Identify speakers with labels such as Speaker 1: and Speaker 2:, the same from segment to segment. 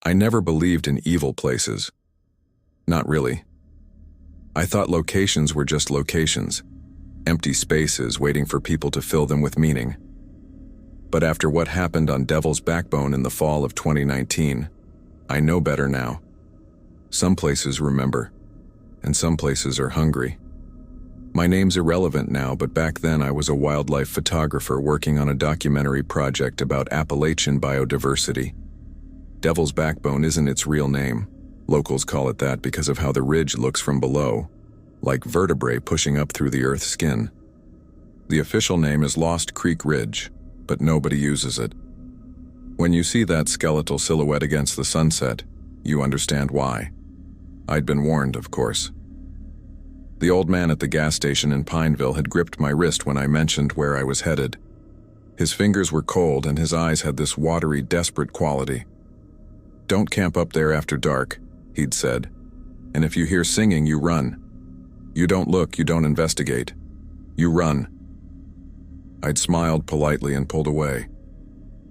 Speaker 1: I never believed in evil places. Not really. I thought locations were just locations, empty spaces waiting for people to fill them with meaning. But after what happened on Devil's Backbone in the fall of 2019, I know better now. Some places remember, and some places are hungry. My name's irrelevant now, but back then I was a wildlife photographer working on a documentary project about Appalachian biodiversity. Devil's Backbone isn't its real name. Locals call it that because of how the ridge looks from below, like vertebrae pushing up through the Earth's skin. The official name is Lost Creek Ridge, but nobody uses it. When you see that skeletal silhouette against the sunset, you understand why. I'd been warned, of course. The old man at the gas station in Pineville had gripped my wrist when I mentioned where I was headed. His fingers were cold and his eyes had this watery, desperate quality. "Don't camp up there after dark," he'd said. "And if you hear singing, you run. You don't look, you don't investigate. You run." I'd smiled politely and pulled away.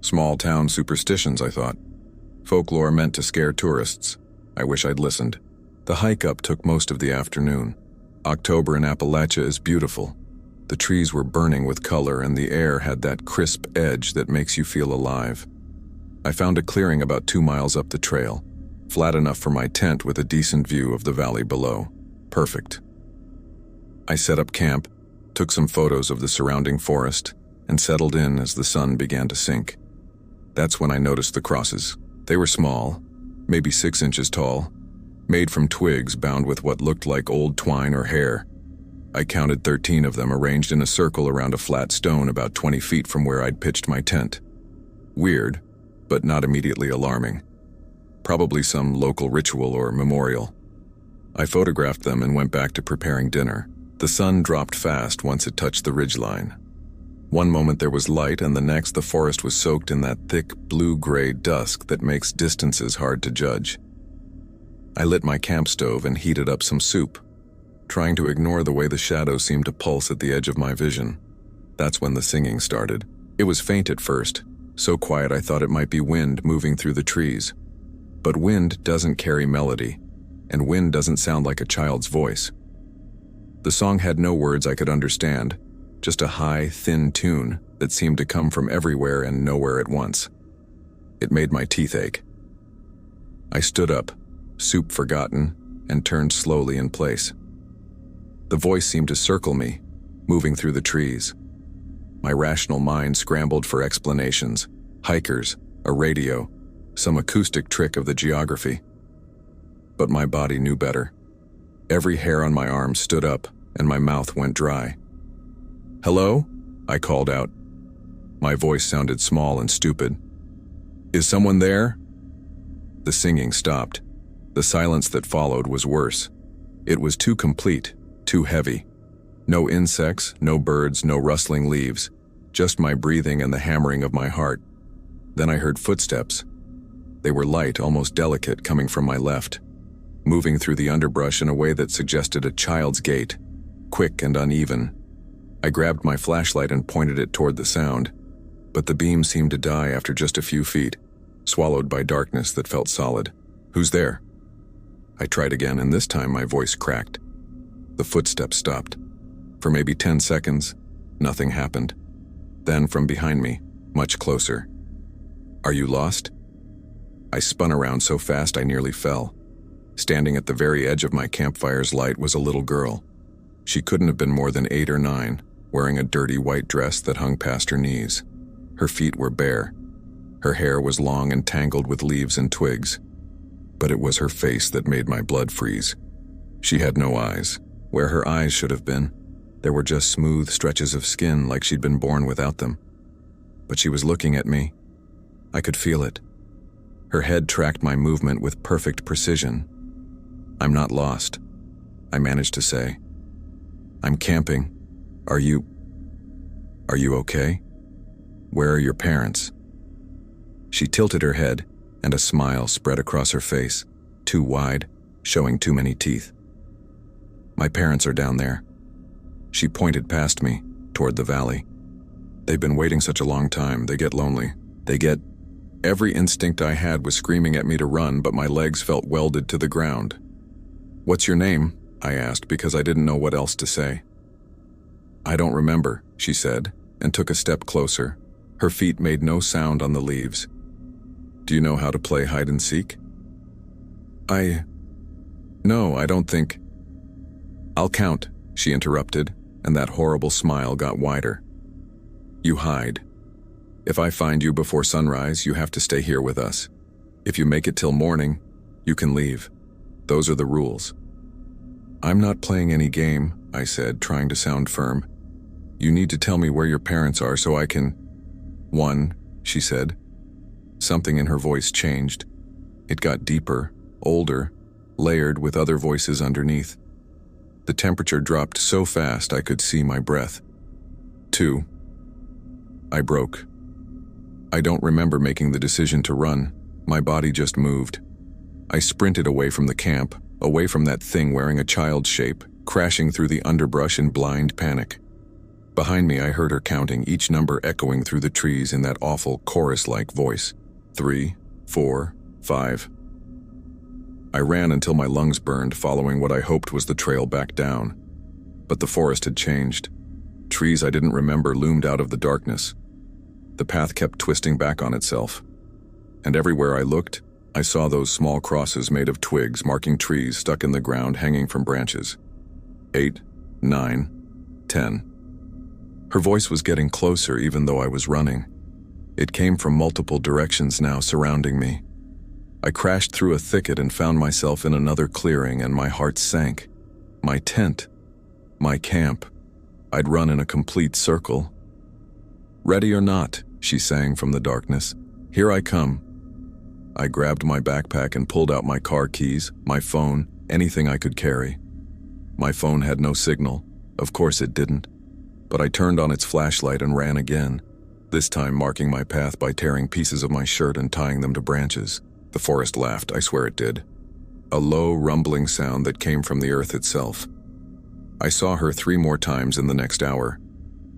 Speaker 1: Small town superstitions, I thought. Folklore meant to scare tourists. I wish I'd listened. The hike up took most of the afternoon. October in Appalachia is beautiful. The trees were burning with color and the air had that crisp edge that makes you feel alive. I found a clearing about 2 miles up the trail, flat enough for my tent with a decent view of the valley below. Perfect. I set up camp, took some photos of the surrounding forest, and settled in as the sun began to sink. That's when I noticed the crosses. They were small, maybe 6 inches tall, made from twigs bound with what looked like old twine or hair. I counted 13 of them arranged in a circle around a flat stone about 20 feet from where I'd pitched my tent. Weird, but not immediately alarming. Probably some local ritual or memorial. I photographed them and went back to preparing dinner. The sun dropped fast once it touched the ridgeline. One moment there was light and the next the forest was soaked in that thick blue-gray dusk that makes distances hard to judge. I lit my camp stove and heated up some soup, trying to ignore the way the shadows seemed to pulse at the edge of my vision. That's when the singing started. It was faint at first, so quiet I thought it might be wind moving through the trees. But wind doesn't carry melody, and wind doesn't sound like a child's voice. The song had no words I could understand, just a high, thin tune that seemed to come from everywhere and nowhere at once. It made my teeth ache. I stood up, soup forgotten, and turned slowly in place. The voice seemed to circle me, moving through the trees. My rational mind scrambled for explanations, hikers, a radio, some acoustic trick of the geography. But my body knew better. Every hair on my arm stood up, and my mouth went dry. "Hello?" I called out. My voice sounded small and stupid. "Is someone there?" The singing stopped. The silence that followed was worse. It was too complete, too heavy. No insects, no birds, no rustling leaves, just my breathing and the hammering of my heart. Then I heard footsteps. They were light, almost delicate, coming from my left, moving through the underbrush in a way that suggested a child's gait, quick and uneven. I grabbed my flashlight and pointed it toward the sound, but the beam seemed to die after just a few feet, swallowed by darkness that felt solid. "Who's there?" I tried again, and this time my voice cracked. The footsteps stopped. For maybe 10 seconds, nothing happened. Then from behind me, much closer. "Are you lost?" I spun around so fast I nearly fell. Standing at the very edge of my campfire's light was a little girl. She couldn't have been more than 8 or 9, wearing a dirty white dress that hung past her knees. Her feet were bare. Her hair was long and tangled with leaves and twigs. But it was her face that made my blood freeze. She had no eyes. Where her eyes should have been, there were just smooth stretches of skin like she'd been born without them. But she was looking at me. I could feel it. Her head tracked my movement with perfect precision. "I'm not lost," I managed to say. "I'm camping. Are you okay? Where are your parents?" She tilted her head, and a smile spread across her face, too wide, showing too many teeth. "My parents are down there." She pointed past me, toward the valley. "They've been waiting such a long time, they get lonely. Every instinct I had was screaming at me to run, but my legs felt welded to the ground. "What's your name?" I asked because I didn't know what else to say. "I don't remember," she said, and took a step closer. Her feet made no sound on the leaves. "Do you know how to play hide and seek?" No, I don't think." "I'll count," she interrupted, and that horrible smile got wider. "You hide. If I find you before sunrise, you have to stay here with us. If you make it till morning, you can leave. Those are the rules." "I'm not playing any game," I said, trying to sound firm. "You need to tell me where your parents are so I can—" "One," she said. Something in her voice changed. It got deeper, older, layered with other voices underneath. The temperature dropped so fast I could see my breath. "Two." I broke. I don't remember making the decision to run. My body just moved. I sprinted away from the camp, away from that thing wearing a child's shape, crashing through the underbrush in blind panic. Behind me, I heard her counting, each number echoing through the trees in that awful chorus-like voice. 3, 4, 5. I ran until my lungs burned, following what I hoped was the trail back down. But the forest had changed. Trees I didn't remember loomed out of the darkness. The path kept twisting back on itself. And everywhere I looked, I saw those small crosses made of twigs marking trees stuck in the ground hanging from branches. 8, 9, 10. Her voice was getting closer even though I was running. It came from multiple directions now, surrounding me. I crashed through a thicket and found myself in another clearing, and my heart sank. My tent. My camp. I'd run in a complete circle. "Ready or not," she sang from the darkness. "Here I come." I grabbed my backpack and pulled out my car keys, my phone, anything I could carry. My phone had no signal. Of course it didn't. But I turned on its flashlight and ran again, this time marking my path by tearing pieces of my shirt and tying them to branches. The forest laughed, I swear it did. A low, rumbling sound that came from the earth itself. I saw her 3 more times in the next hour.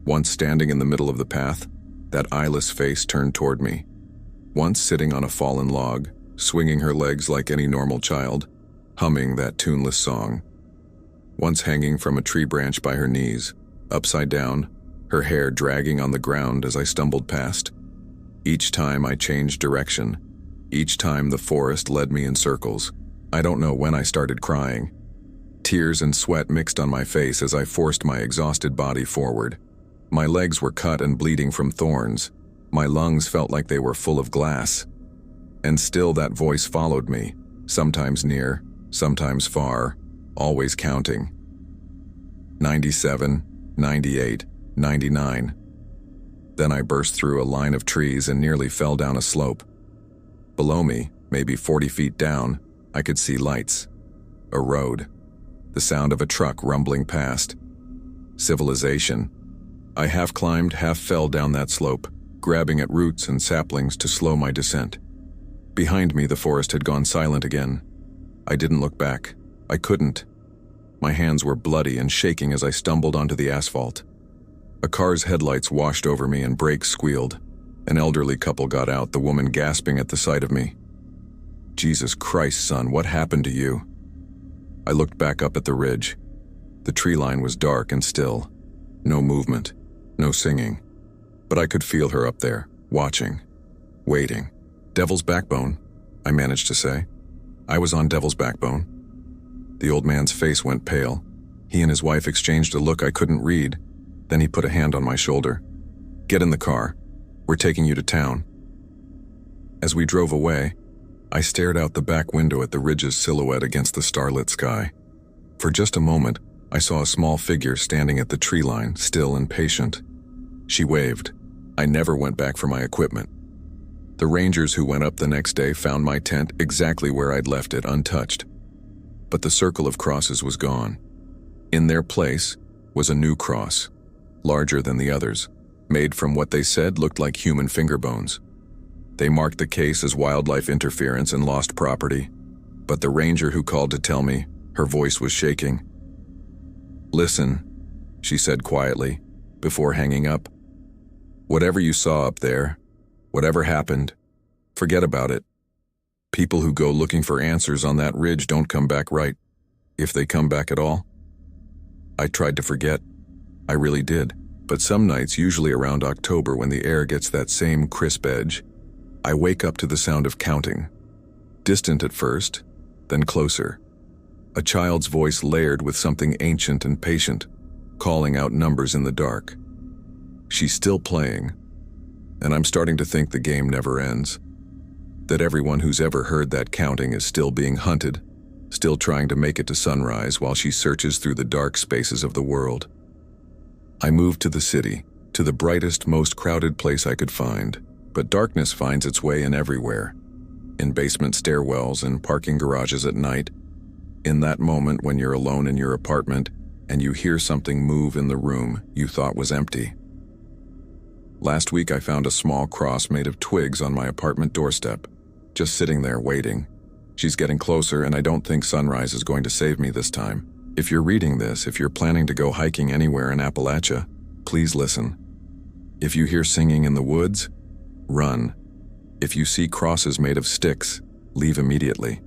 Speaker 1: Once standing in the middle of the path, that eyeless face turned toward me. Once sitting on a fallen log, swinging her legs like any normal child, humming that tuneless song. Once hanging from a tree branch by her knees, upside down, her hair dragging on the ground as I stumbled past. Each time I changed direction. Each time the forest led me in circles. I don't know when I started crying. Tears and sweat mixed on my face as I forced my exhausted body forward. My legs were cut and bleeding from thorns. My lungs felt like they were full of glass. And still that voice followed me, sometimes near, sometimes far, always counting. 97, 98, 99. Then I burst through a line of trees and nearly fell down a slope. Below me, maybe 40 feet down, I could see lights. A road. The sound of a truck rumbling past. Civilization. I half climbed, half fell down that slope, grabbing at roots and saplings to slow my descent. Behind me, the forest had gone silent again. I didn't look back. I couldn't. My hands were bloody and shaking as I stumbled onto the asphalt. A car's headlights washed over me and brakes squealed. An elderly couple got out, the woman gasping at the sight of me. "Jesus Christ, son, what happened to you?" I looked back up at the ridge. The tree line was dark and still. No movement, no singing. But I could feel her up there, watching, waiting. "Devil's backbone," I managed to say. I was on Devil's backbone. The old man's face went pale. He and his wife exchanged a look I couldn't read. Then he put a hand on my shoulder. "Get in the car. We're taking you to town." As we drove away, I stared out the back window at the ridge's silhouette against the starlit sky. For just a moment, I saw a small figure standing at the tree line, still and patient. She waved. I never went back for my equipment. The rangers who went up the next day found my tent exactly where I'd left it, untouched. But the circle of crosses was gone. In their place was a new cross, larger than the others, made from what they said looked like human finger bones. They marked the case as wildlife interference and lost property, but the ranger who called to tell me, her voice was shaking. "Listen," she said quietly, before hanging up. "Whatever you saw up there, whatever happened, Forget about it. People who go looking for answers on that ridge don't come back right, if they come back at all. I tried to forget. I really did. But some nights, usually around October when the air gets that same crisp edge, I wake up to the sound of counting. Distant at first, then closer. A child's voice layered with something ancient and patient, calling out numbers in the dark. She's still playing, and I'm starting to think the game never ends. That everyone who's ever heard that counting is still being hunted, still trying to make it to sunrise while she searches through the dark spaces of the world. I moved to the city, to the brightest, most crowded place I could find, but darkness finds its way in everywhere. In basement stairwells and parking garages at night, in that moment when you're alone in your apartment and you hear something move in the room you thought was empty. Last week I found a small cross made of twigs on my apartment doorstep, just sitting there waiting. She's getting closer, and I don't think sunrise is going to save me this time. If you're reading this, if you're planning to go hiking anywhere in Appalachia, please listen. If you hear singing in the woods, run. If you see crosses made of sticks, leave immediately.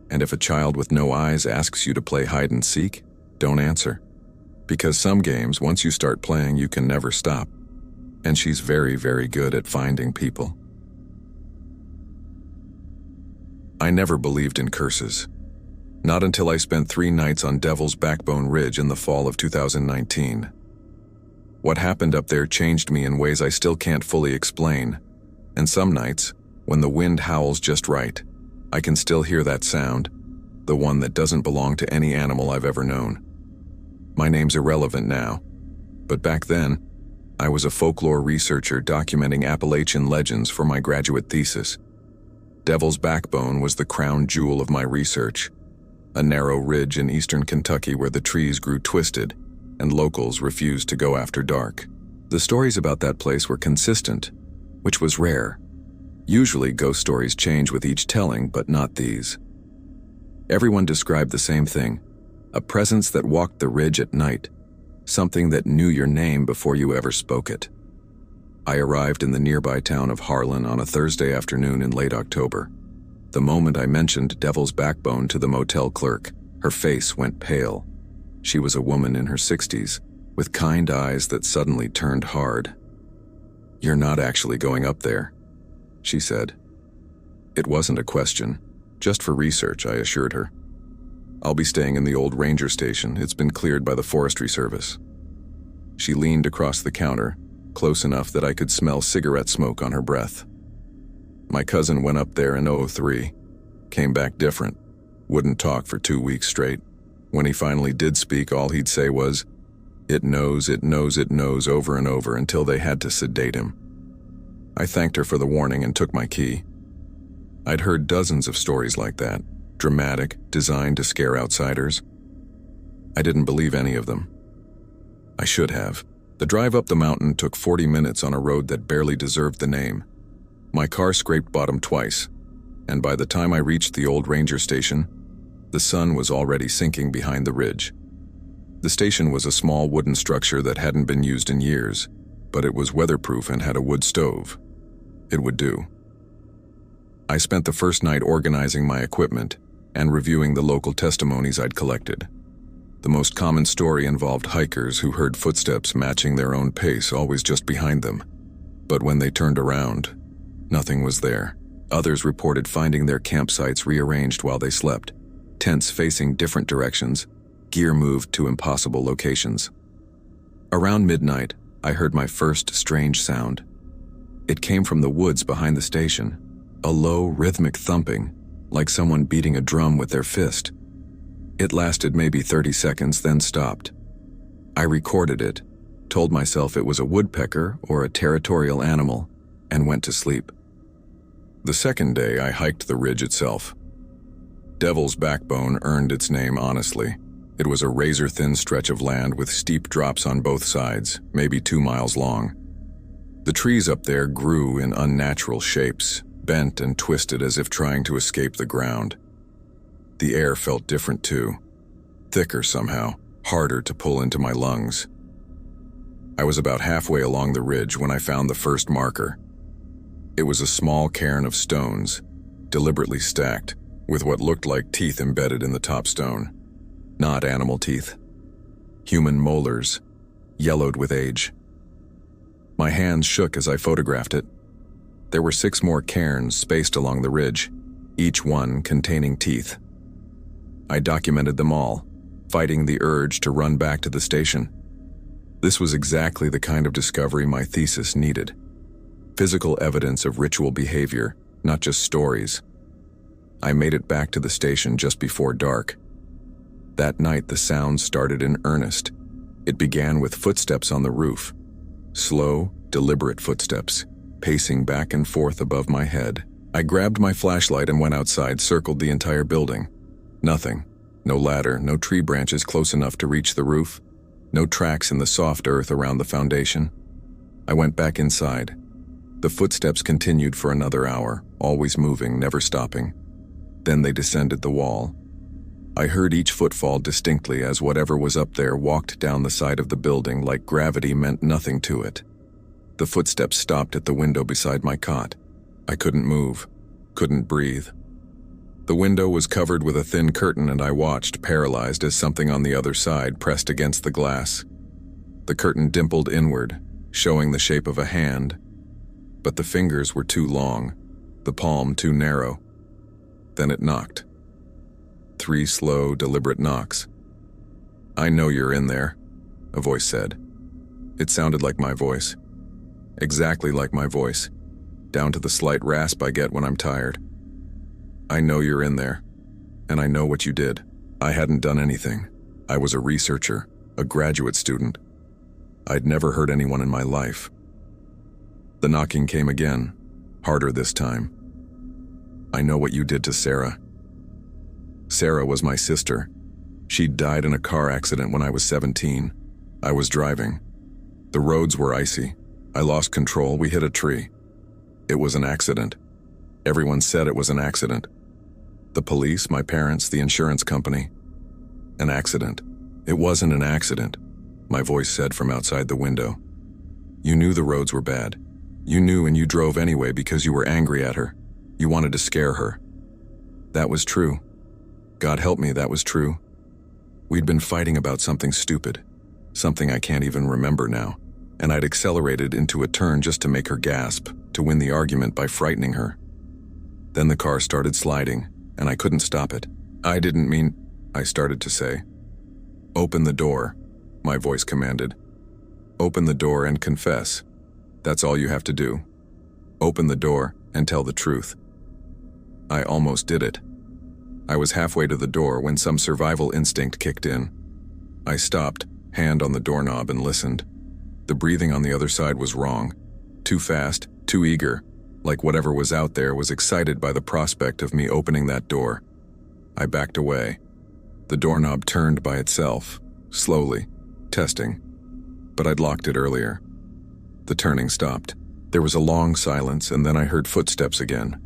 Speaker 1: And if a child with no eyes asks you to play hide and seek, don't answer. Because some games, once you start playing, you can never stop. And she's very, very good at finding people. I never believed in curses. Not until I spent 3 nights on Devil's Backbone Ridge in the fall of 2019. What happened up there changed me in ways I still can't fully explain. And some nights, when the wind howls just right, I can still hear that sound, the one that doesn't belong to any animal I've ever known. My name's irrelevant now, but back then, I was a folklore researcher documenting Appalachian legends for my graduate thesis. Devil's Backbone was the crown jewel of my research, a narrow ridge in eastern Kentucky where the trees grew twisted and locals refused to go after dark. The stories about that place were consistent, which was rare. Usually ghost stories change with each telling, but not these. Everyone described the same thing, a presence that walked the ridge at night, something that knew your name before you ever spoke it. I arrived in the nearby town of Harlan on a Thursday afternoon in late October. The moment I mentioned Devil's Backbone to the motel clerk, her face went pale. She was a woman in her 60s, with kind eyes that suddenly turned hard. "You're not actually going up there," she said. It wasn't a question, just for research, I assured her. "I'll be staying in the old ranger station. It's been cleared by the Forestry Service." She leaned across the counter, close enough that I could smell cigarette smoke on her breath. "My cousin went up there in 2003, came back different, wouldn't talk for 2 weeks straight. When he finally did speak, all he'd say was, 'It knows, it knows, it knows,' over and over until they had to sedate him." I thanked her for the warning and took my key. I'd heard dozens of stories like that, dramatic, designed to scare outsiders. I didn't believe any of them. I should have. The drive up the mountain took 40 minutes on a road that barely deserved the name. My car scraped bottom twice, and by the time I reached the old ranger station, the sun was already sinking behind the ridge. The station was a small wooden structure that hadn't been used in years, but it was weatherproof and had a wood stove. It would do. I spent the first night organizing my equipment and reviewing the local testimonies I'd collected. The most common story involved hikers who heard footsteps matching their own pace, always just behind them. But when they turned around, nothing was there. Others reported finding their campsites rearranged while they slept, tents facing different directions, gear moved to impossible locations. Around midnight, I heard my first strange sound. It came from the woods behind the station, a low, rhythmic thumping, like someone beating a drum with their fist. It lasted maybe 30 seconds, then stopped. I recorded it, told myself it was a woodpecker or a territorial animal, and went to sleep. The second day, I hiked the ridge itself. Devil's Backbone earned its name honestly. It was a razor-thin stretch of land with steep drops on both sides, maybe 2 miles long. The trees up there grew in unnatural shapes, bent and twisted as if trying to escape the ground. The air felt different too, thicker somehow, harder to pull into my lungs. I was about halfway along the ridge when I found the first marker. It was a small cairn of stones, deliberately stacked, with what looked like teeth embedded in the top stone. Not animal teeth. Human molars, yellowed with age. My hands shook as I photographed it. There were 6 more cairns spaced along the ridge, each one containing teeth. I documented them all, fighting the urge to run back to the station. This was exactly the kind of discovery my thesis needed. Physical evidence of ritual behavior, not just stories. I made it back to the station just before dark. That night, the sound started in earnest. It began with footsteps on the roof. Slow, deliberate footsteps, pacing back and forth above my head. I grabbed my flashlight and went outside, circled the entire building. Nothing. No ladder, no tree branches close enough to reach the roof, no tracks in the soft earth around the foundation. I went back inside. The footsteps continued for another hour, always moving, never stopping. Then they descended the wall. I heard each footfall distinctly as whatever was up there walked down the side of the building like gravity meant nothing to it. The footsteps stopped at the window beside my cot. I couldn't move, couldn't breathe. The window was covered with a thin curtain and I watched, paralyzed, as something on the other side pressed against the glass. The curtain dimpled inward, showing the shape of a hand, but the fingers were too long, the palm too narrow. Then it knocked. 3 slow, deliberate knocks. "I know you're in there," a voice said. It sounded like my voice. Exactly like my voice, down to the slight rasp I get when I'm tired. "I know you're in there, and I know what you did." I hadn't done anything. I was a researcher, a graduate student. I'd never hurt anyone in my life. The knocking came again, harder this time. "I know what you did to Sarah." Sarah was my sister. She'd died in a car accident when I was 17. I was driving. The roads were icy. I lost control. We hit a tree. It was an accident. Everyone said it was an accident. The police, my parents, the insurance company. An accident. "It wasn't an accident," my voice said from outside the window. "You knew the roads were bad. You knew and you drove anyway because you were angry at her. You wanted to scare her." That was true. God help me, that was true. We'd been fighting about something stupid, something I can't even remember now, and I'd accelerated into a turn just to make her gasp, to win the argument by frightening her. Then the car started sliding, and I couldn't stop it. "I didn't mean," I started to say. "Open the door," my voice commanded. "Open the door and confess. That's all you have to do. Open the door and tell the truth." I almost did it. I was halfway to the door when some survival instinct kicked in. I stopped, hand on the doorknob, and listened. The breathing on the other side was wrong. Too fast, too eager, like whatever was out there was excited by the prospect of me opening that door. I backed away. The doorknob turned by itself, slowly, testing. But I'd locked it earlier. The turning stopped. There was a long silence, and then I heard footsteps again,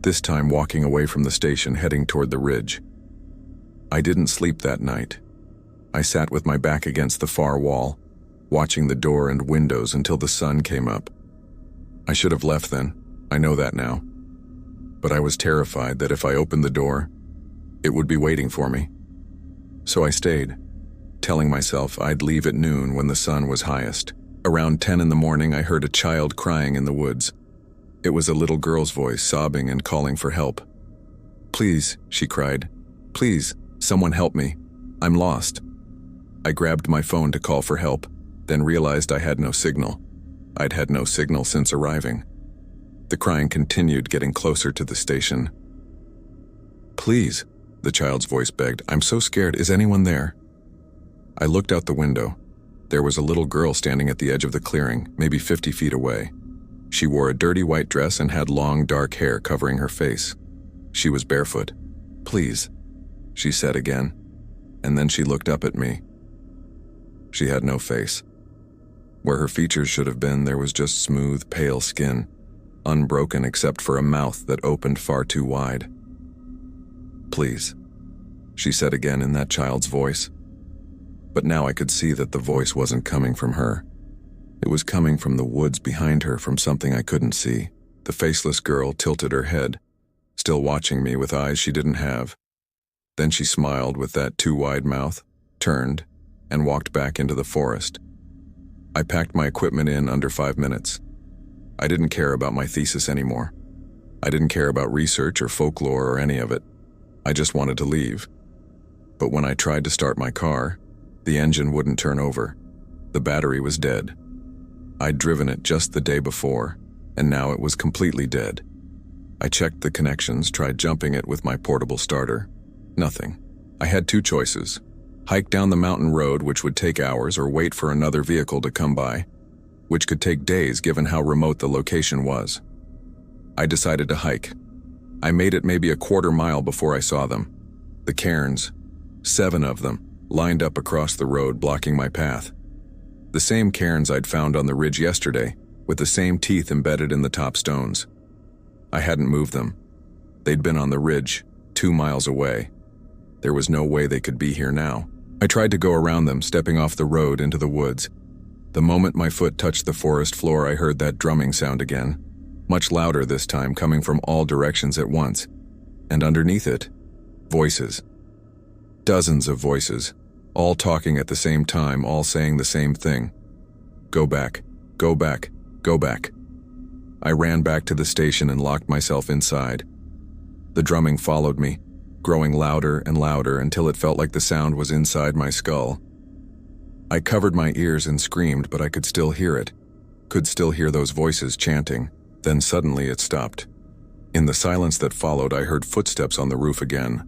Speaker 1: this time walking away from the station, heading toward the ridge. I didn't sleep that night. I sat with my back against the far wall, watching the door and windows until the sun came up. I should have left then, I know that now. But I was terrified that if I opened the door, it would be waiting for me. So I stayed, telling myself I'd leave at noon when the sun was highest. Around 10 in the morning, I heard a child crying in the woods. It was a little girl's voice, sobbing and calling for help. "Please," she cried. "Please, someone help me. I'm lost." I grabbed my phone to call for help, then realized I had no signal. I'd had no signal since arriving. The crying continued, getting closer to the station. "Please," the child's voice begged. "I'm so scared. Is anyone there?" I looked out the window. There was a little girl standing at the edge of the clearing, maybe 50 feet away. She wore a dirty white dress and had long, dark hair covering her face. She was barefoot. "Please," she said again, and then she looked up at me. She had no face. Where her features should have been, there was just smooth, pale skin, unbroken except for a mouth that opened far too wide. "Please," she said again in that child's voice. But now I could see that the voice wasn't coming from her. It was coming from the woods behind her, from something I couldn't see. The faceless girl tilted her head, still watching me with eyes she didn't have. Then she smiled with that too wide mouth, turned, and walked back into the forest. I packed my equipment in under 5 minutes. I didn't care about my thesis anymore. I didn't care about research or folklore or any of it. I just wanted to leave. But when I tried to start my car, the engine wouldn't turn over. The battery was dead. I'd driven it just the day before, and now it was completely dead. I checked the connections, tried jumping it with my portable starter. Nothing. I had 2 choices. Hike down the mountain road, which would take hours, or wait for another vehicle to come by, which could take days given how remote the location was. I decided to hike. I made it maybe a quarter mile before I saw them. The cairns, 7 of them, lined up across the road, blocking my path. The same cairns I'd found on the ridge yesterday, with the same teeth embedded in the top stones. I hadn't moved them. They'd been on the ridge, 2 miles away. There was no way they could be here now. I tried to go around them, stepping off the road into the woods. The moment my foot touched the forest floor, I heard that drumming sound again, much louder this time, coming from all directions at once. And underneath it, voices. Dozens of voices, all talking at the same time, all saying the same thing. Go back, go back, go back. I ran back to the station and locked myself inside. The drumming followed me, growing louder and louder until it felt like the sound was inside my skull. I covered my ears and screamed, but I could still hear it. Could still hear those voices chanting. Then suddenly it stopped. In the silence that followed, I heard footsteps on the roof again.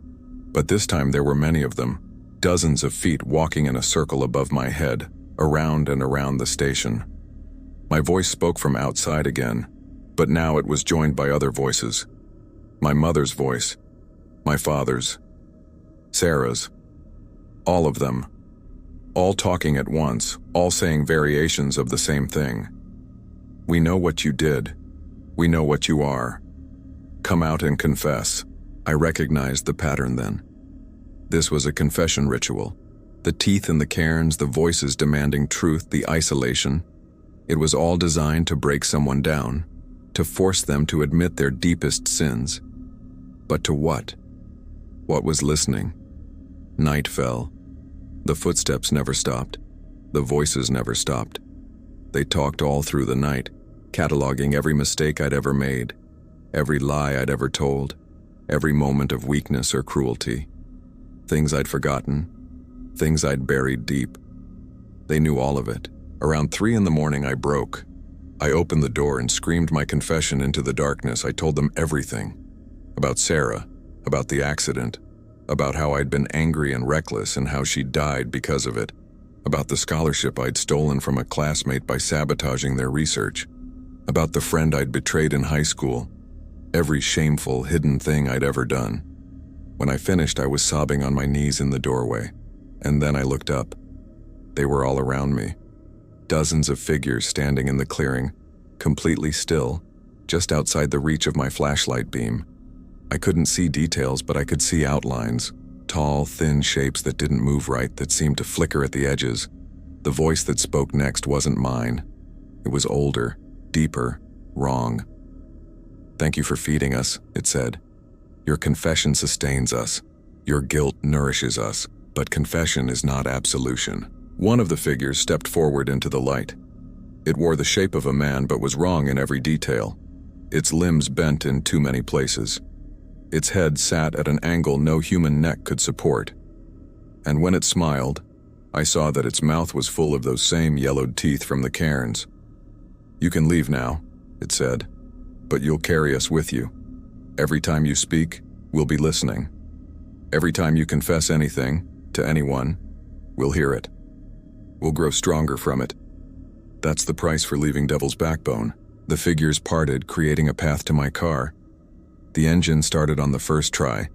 Speaker 1: But this time there were many of them, dozens of feet walking in a circle above my head, around and around the station. My voice spoke from outside again, but now it was joined by other voices. My mother's voice, my father's, Sarah's, all of them, all talking at once, all saying variations of the same thing. We know what you did. We know what you are. Come out and confess. I recognized the pattern then. This was a confession ritual. The teeth in the cairns, the voices demanding truth, the isolation. It was all designed to break someone down, to force them to admit their deepest sins. But to what? What was listening? Night fell. The footsteps never stopped. The voices never stopped. They talked all through the night, cataloging every mistake I'd ever made, every lie I'd ever told, every moment of weakness or cruelty. Things I'd forgotten, things I'd buried deep. They knew all of it. Around 3 a.m, I broke. I opened the door and screamed my confession into the darkness. I told them everything. About Sarah, about the accident, about how I'd been angry and reckless and how she died because of it, about the scholarship I'd stolen from a classmate by sabotaging their research, about the friend I'd betrayed in high school, every shameful, hidden thing I'd ever done. When I finished, I was sobbing on my knees in the doorway, and then I looked up. They were all around me. Dozens of figures standing in the clearing, completely still, just outside the reach of my flashlight beam. I couldn't see details, but I could see outlines, tall, thin shapes that didn't move right, that seemed to flicker at the edges. The voice that spoke next wasn't mine. It was older, deeper, wrong. "Thank you for feeding us," it said. "Your confession sustains us. Your guilt nourishes us, but confession is not absolution." One of the figures stepped forward into the light. It wore the shape of a man, but was wrong in every detail. Its limbs bent in too many places. Its head sat at an angle no human neck could support. And when it smiled, I saw that its mouth was full of those same yellowed teeth from the cairns. "You can leave now," it said, "but you'll carry us with you. Every time you speak, we'll be listening. Every time you confess anything, to anyone, we'll hear it. We'll grow stronger from it. That's the price for leaving Devil's Backbone." The figures parted, creating a path to my car. The engine started on the first try.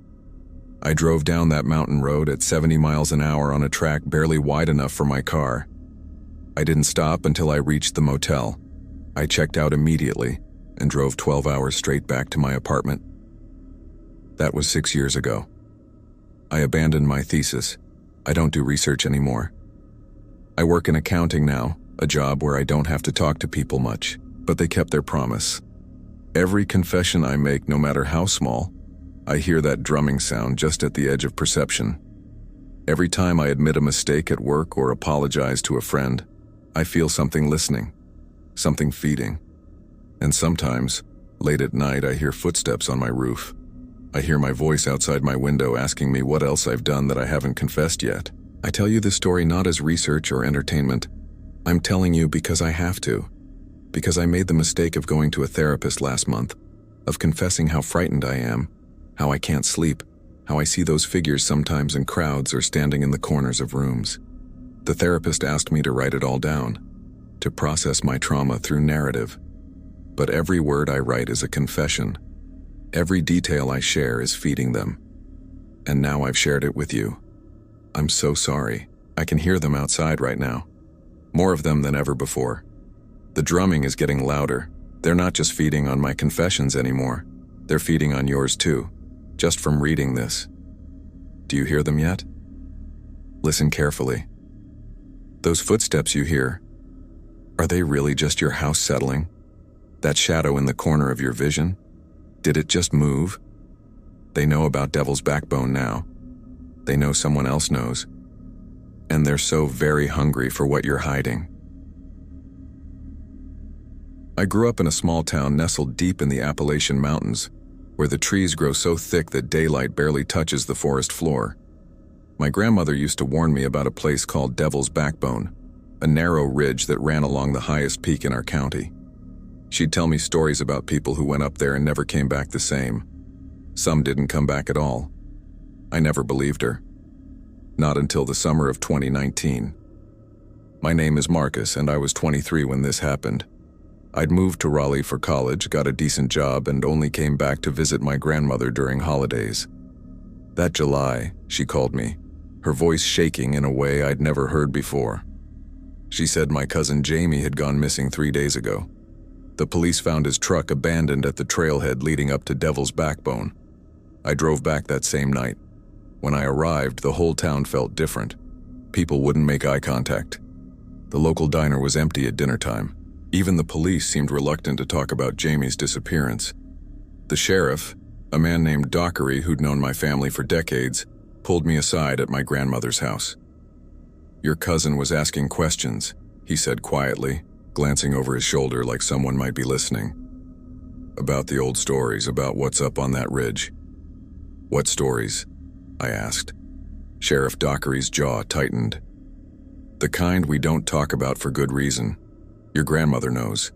Speaker 1: I drove down that mountain road at 70 miles an hour on a track barely wide enough for my car. I didn't stop until I reached the motel. I checked out immediately and drove 12 hours straight back to my apartment. That was 6 years ago. I abandoned my thesis. I don't do research anymore. I work in accounting now, a job where I don't have to talk to people much, but they kept their promise. Every confession I make, no matter how small, I hear that drumming sound just at the edge of perception. Every time I admit a mistake at work or apologize to a friend, I feel something listening, something feeding. And sometimes, late at night, I hear footsteps on my roof. I hear my voice outside my window asking me what else I've done that I haven't confessed yet. I tell you this story not as research or entertainment. I'm telling you because I have to. Because I made the mistake of going to a therapist last month, of confessing how frightened I am, how I can't sleep, how I see those figures sometimes in crowds or standing in the corners of rooms. The therapist asked me to write it all down, to process my trauma through narrative. But every word I write is a confession. Every detail I share is feeding them. And now I've shared it with you. I'm so sorry. I can hear them outside right now. More of them than ever before. The drumming is getting louder. They're not just feeding on my confessions anymore. They're feeding on yours too, just from reading this. Do you hear them yet? Listen carefully. Those footsteps you hear, are they really just your house settling? That shadow in the corner of your vision? Did it just move? They know about Devil's Backbone now. They know someone else knows. And they're so very hungry for what you're hiding. I grew up in a small town nestled deep in the Appalachian Mountains, where the trees grow so thick that daylight barely touches the forest floor. My grandmother used to warn me about a place called Devil's Backbone, a narrow ridge that ran along the highest peak in our county. She'd tell me stories about people who went up there and never came back the same. Some didn't come back at all. I never believed her. Not until the summer of 2019. My name is Marcus, and I was 23 when this happened. I'd moved to Raleigh for college, got a decent job, and only came back to visit my grandmother during holidays. That July, she called me, her voice shaking in a way I'd never heard before. She said my cousin Jamie had gone missing 3 days ago. The police found his truck abandoned at the trailhead leading up to Devil's Backbone. I drove back that same night. When I arrived, the whole town felt different. People wouldn't make eye contact. The local diner was empty at dinner time. Even the police seemed reluctant to talk about Jamie's disappearance. The sheriff, a man named Dockery who'd known my family for decades, pulled me aside at my grandmother's house. "Your cousin was asking questions," he said quietly, glancing over his shoulder like someone might be listening. "About the old stories, about what's up on that ridge." "What stories?" I asked. Sheriff Dockery's jaw tightened. "The kind we don't talk about for good reason. Your grandmother knows.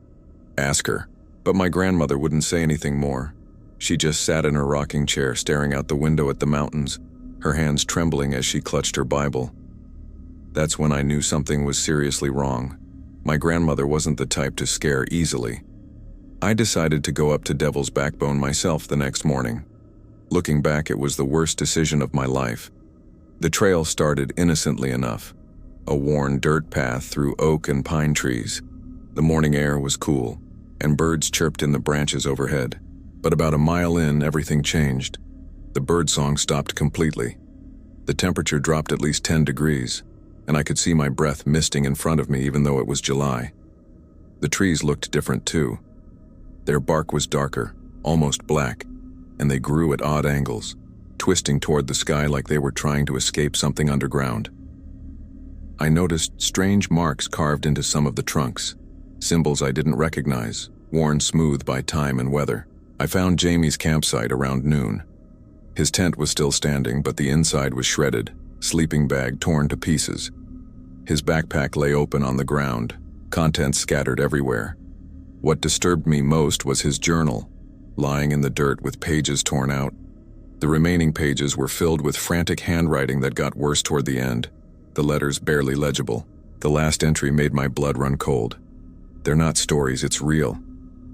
Speaker 1: Ask her." But my grandmother wouldn't say anything more. She just sat in her rocking chair staring out the window at the mountains, her hands trembling as she clutched her Bible. That's when I knew something was seriously wrong. My grandmother wasn't the type to scare easily. I decided to go up to Devil's Backbone myself the next morning. Looking back, it was the worst decision of my life. The trail started innocently enough, a worn dirt path through oak and pine trees. The morning air was cool, and birds chirped in the branches overhead. But about a mile in, everything changed. The birdsong stopped completely. The temperature dropped at least 10 degrees, and I could see my breath misting in front of me even though it was July. The trees looked different too. Their bark was darker, almost black, and they grew at odd angles, twisting toward the sky like they were trying to escape something underground. I noticed strange marks carved into some of the trunks, symbols I didn't recognize, worn smooth by time and weather. I found Jamie's campsite around noon. His tent was still standing, but the inside was shredded, sleeping bag torn to pieces. His backpack lay open on the ground, contents scattered everywhere. What disturbed me most was his journal, lying in the dirt with pages torn out. The remaining pages were filled with frantic handwriting that got worse toward the end, the letters barely legible. The last entry made my blood run cold. They're not stories, it's real.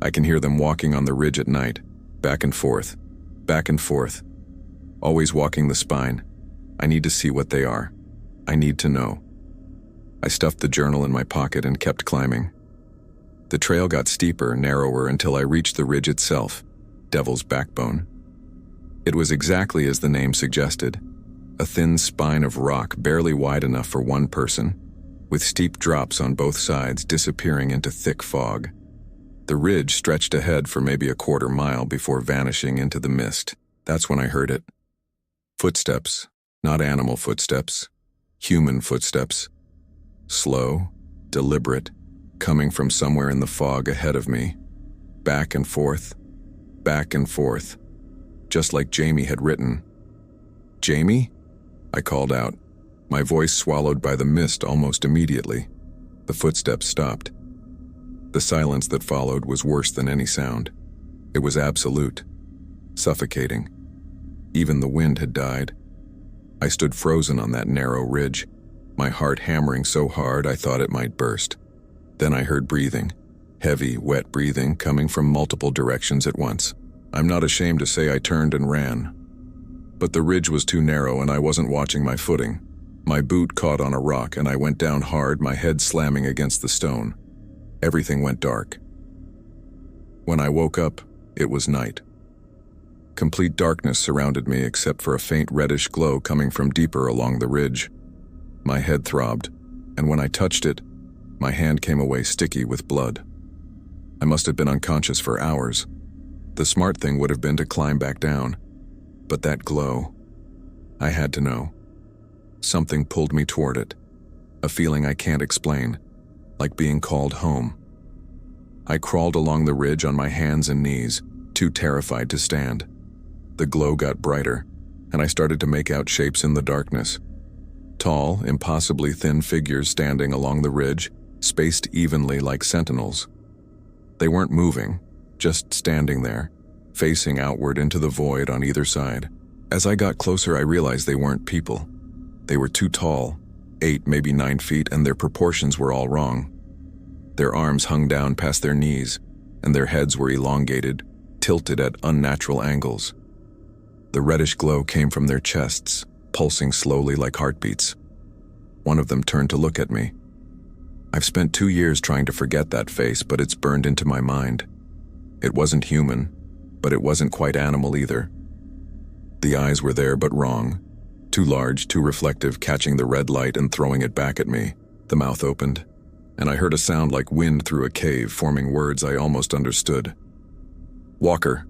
Speaker 1: I can hear them walking on the ridge at night, back and forth, always walking the spine. I need to see what they are. I need to know. I stuffed the journal in my pocket and kept climbing. The trail got steeper, narrower, until I reached the ridge itself, Devil's Backbone. It was exactly as the name suggested, a thin spine of rock barely wide enough for one person, with steep drops on both sides disappearing into thick fog. The ridge stretched ahead for maybe a quarter mile before vanishing into the mist. That's when I heard it. Footsteps, not animal footsteps, human footsteps. Slow, deliberate, coming from somewhere in the fog ahead of me. Back and forth, just like Jamie had written. "Jamie?" I called out, my voice swallowed by the mist almost immediately. The footsteps stopped. The silence that followed was worse than any sound. It was absolute, suffocating. Even the wind had died. I stood frozen on that narrow ridge, my heart hammering so hard I thought it might burst. Then I heard breathing, heavy, wet breathing coming from multiple directions at once. I'm not ashamed to say I turned and ran. But the ridge was too narrow and I wasn't watching my footing. My boot caught on a rock and I went down hard, my head slamming against the stone. Everything went dark. When I woke up, it was night. Complete darkness surrounded me except for a faint reddish glow coming from deeper along the ridge. My head throbbed, and when I touched it, my hand came away sticky with blood. I must have been unconscious for hours. The smart thing would have been to climb back down. But that glow, I had to know. Something pulled me toward it, a feeling I can't explain, like being called home. I crawled along the ridge on my hands and knees, too terrified to stand. The glow got brighter, and I started to make out shapes in the darkness. Tall, impossibly thin figures standing along the ridge, spaced evenly like sentinels. They weren't moving, just standing there, facing outward into the void on either side. As I got closer, I realized they weren't people. They were too tall, 8, maybe 9 feet, and their proportions were all wrong. Their arms hung down past their knees, and their heads were elongated, tilted at unnatural angles. The reddish glow came from their chests, pulsing slowly like heartbeats. One of them turned to look at me. I've spent 2 years trying to forget that face, but it's burned into my mind. It wasn't human, but it wasn't quite animal either. The eyes were there but wrong. Too large, too reflective, catching the red light and throwing it back at me. The mouth opened, and I heard a sound like wind through a cave, forming words I almost understood. "Walker,"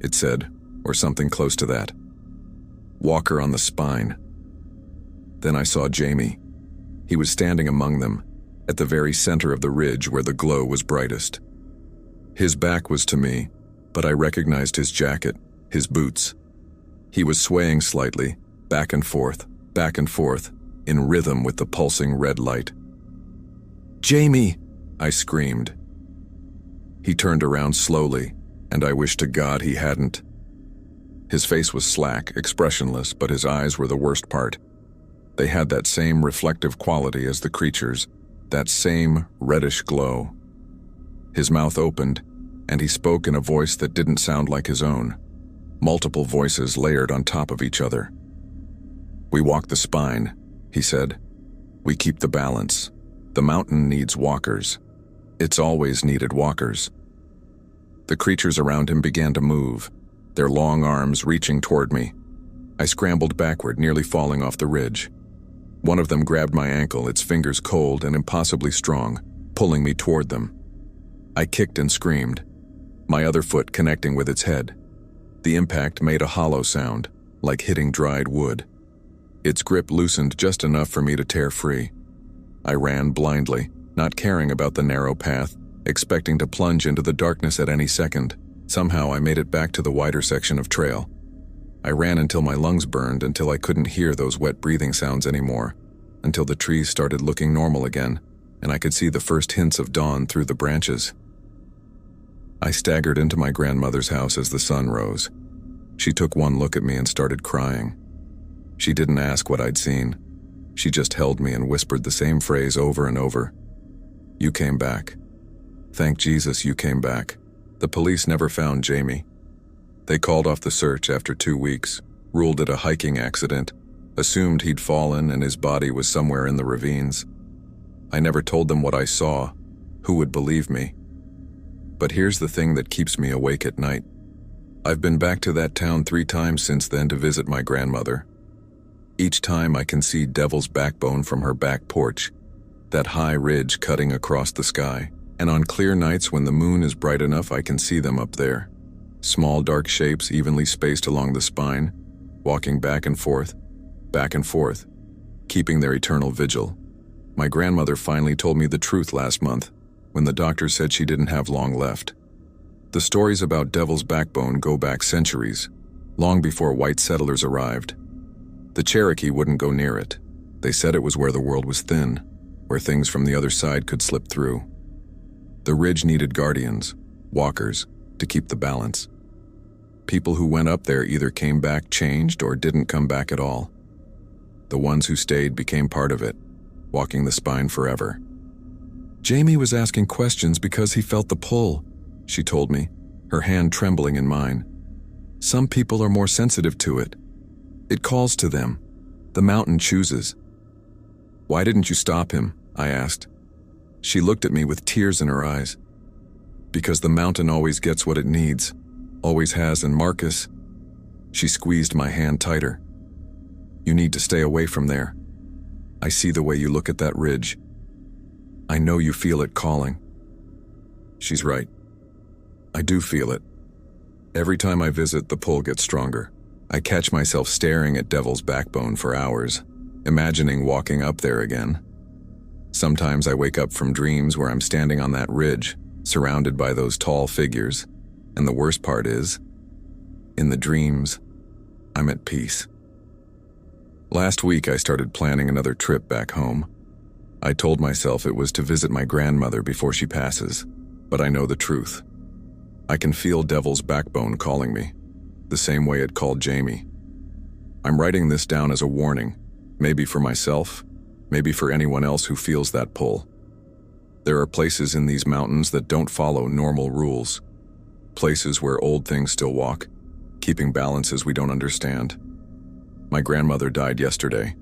Speaker 1: it said, or something close to that. "Walker on the spine." Then I saw Jamie. He was standing among them, at the very center of the ridge where the glow was brightest. His back was to me, but I recognized his jacket, his boots. He was swaying slightly, back and forth, in rhythm with the pulsing red light. "Jamie!" I screamed. He turned around slowly, and I wished to God he hadn't. His face was slack, expressionless, but his eyes were the worst part. They had that same reflective quality as the creatures, that same reddish glow. His mouth opened, and he spoke in a voice that didn't sound like his own. Multiple voices layered on top of each other. "We walk the spine," he said. "We keep the balance. The mountain needs walkers. It's always needed walkers." The creatures around him began to move, their long arms reaching toward me. I scrambled backward, nearly falling off the ridge. One of them grabbed my ankle, its fingers cold and impossibly strong, pulling me toward them. I kicked and screamed, my other foot connecting with its head. The impact made a hollow sound, like hitting dried wood. Its grip loosened just enough for me to tear free. I ran blindly, not caring about the narrow path, expecting to plunge into the darkness at any second. Somehow I made it back to the wider section of trail. I ran until my lungs burned, until I couldn't hear those wet breathing sounds anymore, until the trees started looking normal again, and I could see the first hints of dawn through the branches. I staggered into my grandmother's house as the sun rose. She took one look at me and started crying. She didn't ask what I'd seen. She just held me and whispered the same phrase over and over. "You came back. Thank Jesus you came back." The police never found Jamie. They called off the search after 2 weeks, ruled it a hiking accident, assumed he'd fallen and his body was somewhere in the ravines. I never told them what I saw. Who would believe me? But here's the thing that keeps me awake at night. I've been back to that town 3 times since then to visit my grandmother. Each time I can see Devil's Backbone from her back porch, that high ridge cutting across the sky. And on clear nights when the moon is bright enough, I can see them up there. Small dark shapes evenly spaced along the spine, walking back and forth, keeping their eternal vigil. My grandmother finally told me the truth last month, when the doctor said she didn't have long left. The stories about Devil's Backbone go back centuries, long before white settlers arrived. The Cherokee wouldn't go near it. They said it was where the world was thin, where things from the other side could slip through. The ridge needed guardians, walkers, to keep the balance. People who went up there either came back changed or didn't come back at all. The ones who stayed became part of it, walking the spine forever. Jamie was asking questions because he felt the pull, she told me, her hand trembling in mine. Some people are more sensitive to it. It calls to them. The mountain chooses. Why didn't you stop him? I asked. She looked at me with tears in her eyes. Because the mountain always gets what it needs, always has, and Marcus, she squeezed my hand tighter. You need to stay away from there. I see the way you look at that ridge. I know you feel it calling. She's right. I do feel it. Every time I visit, the pull gets stronger. I catch myself staring at Devil's Backbone for hours, imagining walking up there again. Sometimes I wake up from dreams where I'm standing on that ridge, surrounded by those tall figures, and the worst part is, in the dreams, I'm at peace. Last week I started planning another trip back home. I told myself it was to visit my grandmother before she passes, but I know the truth. I can feel Devil's Backbone calling me, the same way it called Jamie. I'm writing this down as a warning, maybe for myself, maybe for anyone else who feels that pull. There are places in these mountains that don't follow normal rules, places where old things still walk, keeping balances we don't understand. My grandmother died yesterday.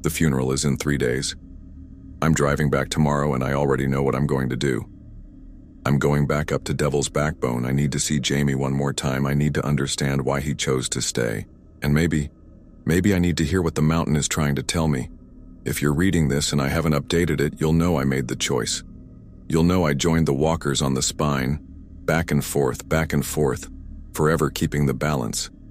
Speaker 1: The funeral is in 3 days. I'm driving back tomorrow and I already know what I'm going to do. I'm going back up to Devil's Backbone. I need to see Jamie one more time. I need to understand why he chose to stay. And maybe I need to hear what the mountain is trying to tell me. If you're reading this and I haven't updated it, you'll know I made the choice. You'll know I joined the walkers on the spine, back and forth, forever keeping the balance.